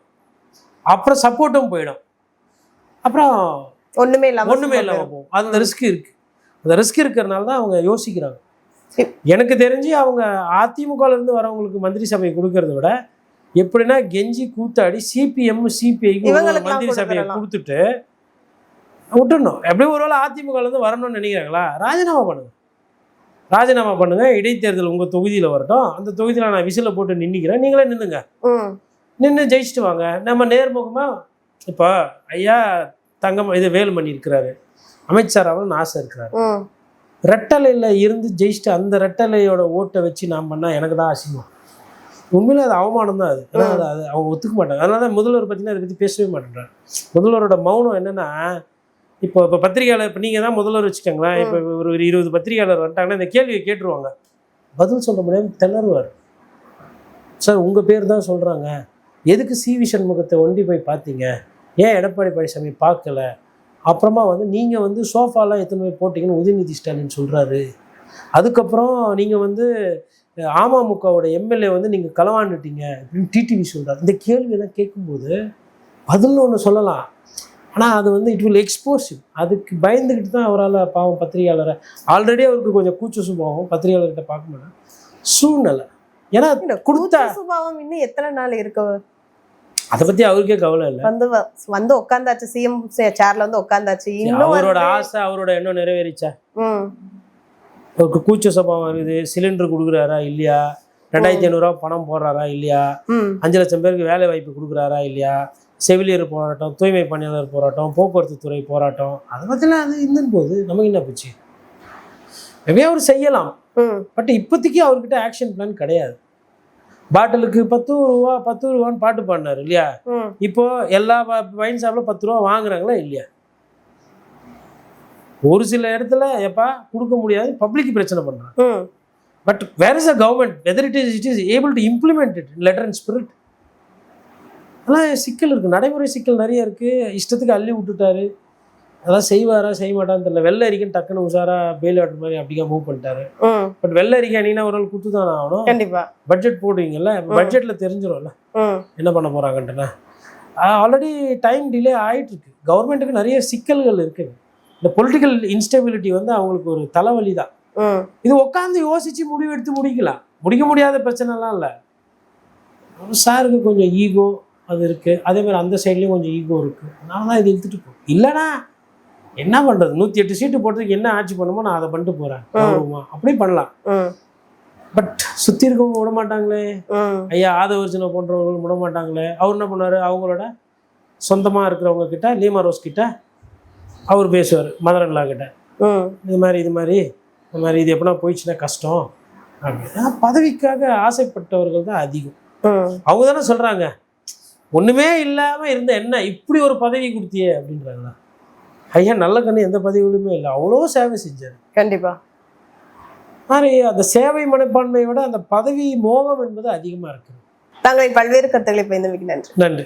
அப்புறம் சப்போர்ட்டும் போயிடும். அப்புறம் ஒன்றுமே இல்லாமல் போகும். அந்த ரிஸ்க் இருக்குது. அந்த ரிஸ்க் இருக்கிறதுனால தான் அவங்க யோசிக்கிறாங்க. எனக்கு தெரிஞ்சு அவங்க அதிமுகலேருந்து வரவங்களுக்கு மந்திரி சபையை கொடுக்கறத விட எப்படின்னா கெஞ்சி கூத்தாடி சிபிஎம் சிபிஐக்கு மந்திரி சபையை கொடுத்துட்டு விட்டுடணும். எப்படியும் ஒருவேளை அதிமுகலேருந்து வரணும்னு நினைக்கிறாங்களா, ராஜினாமா பண்ணுங்க, இடைத்தேர்தல் உங்கள் தொகுதியில் வரட்டும், அந்த தொகுதியில் நான் விசில போட்டு நின்றுக்கிறேன், நீங்களே நின்றுங்க, நின்று ஜெயிச்சுட்டு வாங்க. நம்ம நேர்முகமாக இப்போ ஐயா இது வேலுமணி இருக்கிறாரு, அமைச்சர் அவன் ஆசை இருக்கிறாரு, ரெட்டலையில் இருந்து ஜெயிச்சுட்டு அந்த ரெட்டலையோட ஓட்டை வச்சு நான் பண்ணால் எனக்கு தான் அசிங்கம். உண்மையிலே அது அவமானம் தான். அது அவங்க ஒத்துக்க மாட்டாங்க. அதனால தான் முதல்வர் பார்த்தீங்கன்னா அதை பற்றி பேசவே மாட்டேன்றாங்க. முதல்வரோட மௌனம் என்னென்னா, இப்போ பத்திரிகையாளர், இப்போ நீங்கள் தான் முதல்வர் வச்சுக்கோங்களேன், இப்போ ஒரு 20 பத்திரிகையாளர் வந்துட்டாங்கன்னா இந்த கேள்வியை கேட்டுருவாங்க, பதில் சொல்ல முடியாமல் திணறுவார். சார் உங்கள் பேர் தான் சொல்கிறாங்க, எதுக்கு சி.வி. சண்முகத்தை ஒண்டி போய் பார்த்தீங்க, ஏன் எடப்பாடி பழனிசாமி பார்க்கல, அப்புறமா வந்து நீங்கள் வந்து சோஃபாலாம் எத்தனை போய் போட்டிங்கன்னு உதயநிதி ஸ்டாலின் சொல்கிறாரு, அதுக்கப்புறம் நீங்கள் வந்து அமமுகவோட எம்எல்ஏ வந்து நீங்கள் களவாண்டுட்டீங்க அப்படின்னு டிடிவி சொல்கிறார். இந்த கேள்வியெல்லாம் கேட்கும்போது பதில்னு ஒன்று சொல்லலாம், ஆனால் அது வந்து இட் வில் எக்ஸ்போசிவ். அதுக்கு பயந்துக்கிட்டு தான் அவரால் பாவம் பத்திரிகையாளரை, ஆல்ரெடி அவருக்கு கொஞ்சம் கூச்ச சுபாவம், பத்திரிகையாளர்கிட்ட பார்க்க மாட்டேன் சூழ்நிலை. ஏன்னா கொடுத்தா சுபாவம் இன்னும் எத்தனை நாள் இருக்கு, அதை பத்தி அவருக்கே கவலை இல்லை. வந்து உட்காந்தாச்சு, சிஎம் சேர்ல வந்து உட்காந்தாச்சு, அவரோட ஆசை அவரோட எண்ணம் நிறைவேறிச்சா? அவருக்கு கூச்ச சபாவம் இருக்குது. சிலிண்டர் கொடுக்குறாரா இல்லையா, 2500 பணம் போடுறாரா இல்லையா, 5 லட்சம் பேருக்கு வேலை வாய்ப்பு கொடுக்குறாரா இல்லையா, செவிலியர் போராட்டம், தூய்மை பணியாளர் போராட்டம், போக்குவரத்து துறை போராட்டம், அதை பற்றிலாம் அது இருந்துன்னு போது நமக்கு என்ன போச்சு. எப்படியா அவர் செய்யலாம், பட் இப்போதைக்கு அவர்கிட்ட ஆக்ஷன் பிளான் கிடையாது. பாட்டிலுக்கு 10 ரூபான்னு பாட்டு பாடினாரு இல்லையா, இப்போ எல்லா வைன் ஷாப்ல 10 ரூபா வாங்குறாங்களா இல்லையா? ஒரு சில இடத்துல எப்பா கொடுக்க முடியாது, பப்ளிக் பிரச்சனை பண்றாங்க. But where is a government, whether it is able to implement it in letter and spirit. அதெல்லாம் சிக்கல் இருக்கு, நடைமுறை சிக்கல் நிறைய இருக்கு. இஷ்டத்துக்கு அள்ளி விட்டுட்டாரு, அதெல்லாம் செய்வாரா செய்ய மாட்டான்னு தெரியல. வெள்ளை அறிக்கை டக்குன்னு உஷாரா பெயில் ஆட்ரு மாதிரி அப்படிக்கா மூவ் பண்ணிட்டாரு. பட் வெள்ளை அறிக்கை அணினா ஒரு நாள் குத்து தானே ஆகணும். கண்டிப்பா பட்ஜெட் போடுவீங்கல்ல, பட்ஜெட்ல தெரிஞ்சிடும்ல என்ன பண்ண போறாங்கன்ட்டுனா. ஆல்ரெடி டைம் டிலே ஆயிட்டு இருக்கு. கவர்மெண்ட்டுக்கு நிறைய சிக்கல்கள் இருக்கு. இந்த பொலிட்டிக்கல் இன்ஸ்டெபிலிட்டி வந்து அவங்களுக்கு ஒரு தலைவலி தான். இது உட்காந்து யோசிச்சு முடிவெடுத்து முடிக்க முடியாத பிரச்சனைலாம் இல்லை. சாருக்கு கொஞ்சம் ஈகோ அது இருக்கு, அதே மாதிரி அந்த சைட்லயும் கொஞ்சம் ஈகோ இருக்கு. அதனால தான் இது இழுத்துட்டு போகும். இல்லைன்னா என்ன பண்றது, 108 சீட்டு போடுறதுக்கு என்ன ஆட்சி பண்ணுமோ நான் அதை பண்ணிட்டு போறேன் அப்படி பண்ணலாம். பட் சுத்தி இருக்கவங்க விட மாட்டாங்களே, ஐயா ஆதவர்ஜனை போன்றவங்க விட மாட்டாங்களே. அவர் என்ன பண்ணாரு, அவங்களோட சொந்தமா இருக்கிறவங்க கிட்ட, லீமா ரோஸ் கிட்ட அவர் பேசுவார், மதரன்லா கிட்ட, இது மாதிரி இது எப்படின்னா போயிடுச்சுன்னா கஷ்டம் அப்படின்னா. பதவிக்காக ஆசைப்பட்டவர்கள் தான் அதிகம். அவங்க தானே சொல்றாங்க, ஒண்ணுமே இல்லாம இருந்த என்ன இப்படி ஒரு பதவி கொடுத்தியே அப்படின்றாங்களா. ஐயா நல்ல கண்ணு எந்த பதவிகளுமே இல்லை, அவ்வளோ சேவை செஞ்சாரு. கண்டிப்பா மாதிரி அந்த சேவை மனப்பான்மையை விட அந்த பதவி மோகம் என்பது அதிகமா இருக்குது. தங்களின் பல்வேறு கருத்துக்களை பயந்தமைக்கு நன்றி. நன்றி.